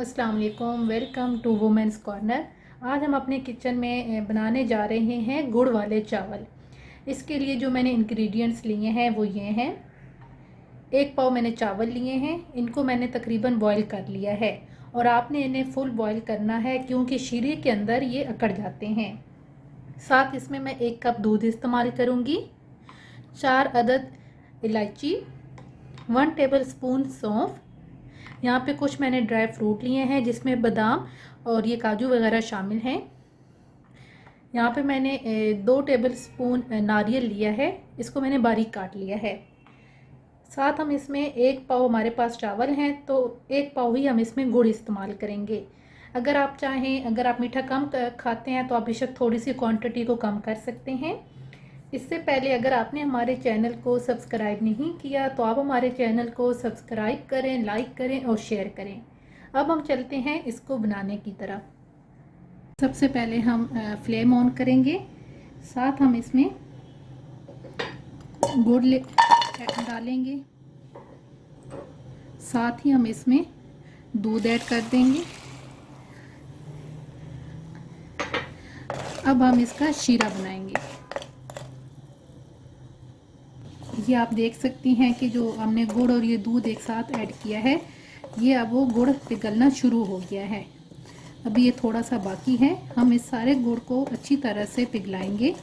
अस्सलाम वालेकुम, welcome to women's corner. आज हम अपने किचन में बनाने जा रहे हैं गुड़ वाले चावल। इसके लिए जो मैंने इंग्रेडिएंट्स लिए हैं वो ये हैं। 1 पाव मैंने चावल लिए हैं, इनको मैंने तकरीबन बॉईल कर लिया है और आपने इन्हें फुल बॉईल करना है क्योंकि शीरे के अंदर ये अकड़ जाते हैं। साथ इसमें मैं 1 कप दूध इस्तेमाल करूँगी, 4 अदद इलायची, 1 टेबल स्पून सौंफ। यहाँ पे कुछ मैंने ड्राई फ्रूट लिए हैं जिसमें बादाम और ये काजू वगैरह शामिल हैं। यहाँ पे मैंने 2 टेबल स्पून नारियल लिया है, इसको मैंने बारीक काट लिया है। साथ हम इसमें 1 पाव हमारे पास चावल हैं तो 1 पाव ही हम इसमें गुड़ इस्तेमाल करेंगे। अगर आप चाहें, अगर आप मीठा कम खाते हैं तो आप बेशक थोड़ी सी क्वांटिटी को कम कर सकते हैं। इससे पहले अगर आपने हमारे चैनल को सब्सक्राइब नहीं किया तो आप हमारे चैनल को सब्सक्राइब करें, लाइक करें और शेयर करें। अब हम चलते हैं इसको बनाने की तरफ। सबसे पहले हम फ्लेम ऑन करेंगे। साथ हम इसमें गुड़ डालेंगे, साथ ही हम इसमें दूध ऐड कर देंगे। अब हम इसका शीरा बनाएंगे। ये आप देख सकती हैं कि जो हमने गुड़ और ये दूध एक साथ ऐड किया है, ये अब वो गुड़ पिघलना शुरू हो गया है। अभी ये थोड़ा सा बाकी है, हम इस सारे गुड़ को अच्छी तरह से पिघलाएंगे।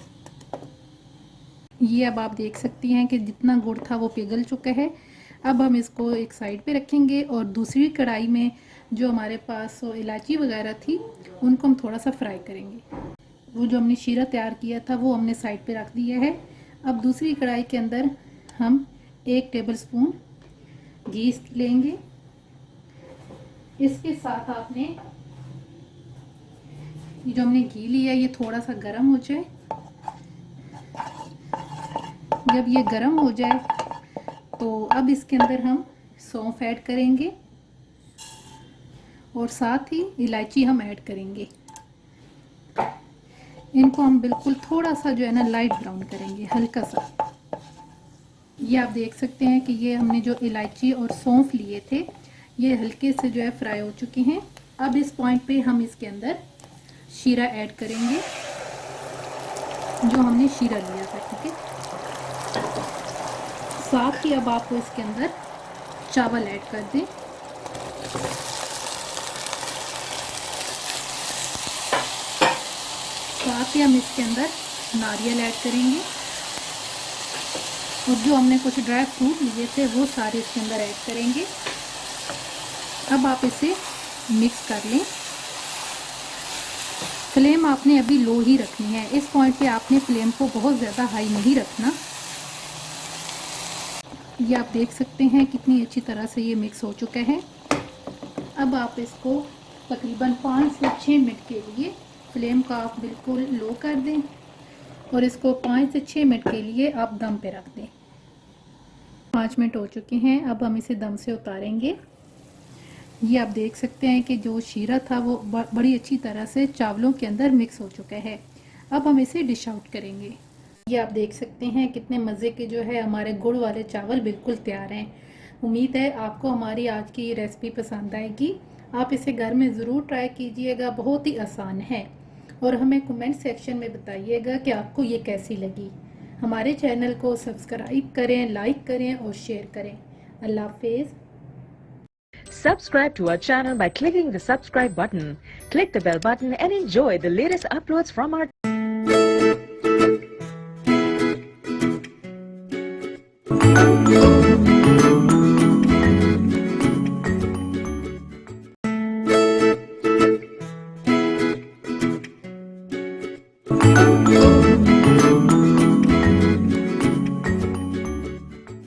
ये अब आप देख सकती हैं कि जितना गुड़ था वो पिघल चुका है। अब हम इसको एक साइड पे रखेंगे और दूसरी कढ़ाई में जो हमारे पास इलायची वगैरह थी उनको हम थोड़ा सा फ्राई करेंगे। वो जो हमने शीरा तैयार किया था वो हमने साइड पे रख दिया है। अब दूसरी कढ़ाई के अंदर हम 1 टेबल स्पून घी लेंगे। इसके साथ आपने ये जो हमने घी लिया ये थोड़ा सा गर्म हो जाए। जब ये गर्म हो जाए तो अब इसके अंदर हम सौंफ ऐड करेंगे और साथ ही इलायची हम ऐड करेंगे। इनको हम बिल्कुल थोड़ा सा जो है ना लाइट ब्राउन करेंगे, हल्का सा। ये आप देख सकते हैं कि ये हमने जो इलायची और सौंफ लिए थे ये हल्के से जो है फ्राई हो चुके हैं। अब इस पॉइंट पे हम इसके अंदर शीरा ऐड करेंगे, जो हमने शीरा लिया था, ठीक है। साथ ही अब आपको इसके अंदर चावल ऐड कर दें। साथ ही हम इसके अंदर नारियल ऐड करेंगे और जो हमने कुछ ड्राई फ्रूट लिए थे वो सारे इसके अंदर ऐड करेंगे। अब आप इसे मिक्स कर लें। फ्लेम आपने अभी लो ही रखनी है। इस पॉइंट पे आपने फ्लेम को बहुत ज़्यादा हाई नहीं रखना। ये आप देख सकते हैं कितनी अच्छी तरह से ये मिक्स हो चुका है। अब आप इसको तकरीबन 5 से 6 मिनट के लिए फ्लेम का आप बिल्कुल लो कर दें और इसको 5 से 6 मिनट के लिए आप दम पे रख दें। 5 मिनट हो चुके हैं, अब हम इसे दम से उतारेंगे। ये आप देख सकते हैं कि जो शीरा था वो बड़ी अच्छी तरह से चावलों के अंदर मिक्स हो चुका है। अब हम इसे डिश आउट करेंगे। ये आप देख सकते हैं कितने मज़े के जो है हमारे गुड़ वाले चावल बिल्कुल तैयार हैं। उम्मीद है आपको हमारी आज की ये रेसिपी पसंद आएगी। आप इसे घर में ज़रूर ट्राई कीजिएगा, बहुत ही आसान है। और हमें कमेंट सेक्शन में बताइएगा कि आपको ये कैसी लगी। हमारे चैनल को सब्सक्राइब करें, लाइक करें और शेयर करें। अल्लाह हाफिज़। Subscribe to our channel by clicking the subscribe button. Click the bell button and enjoy the latest uploads from our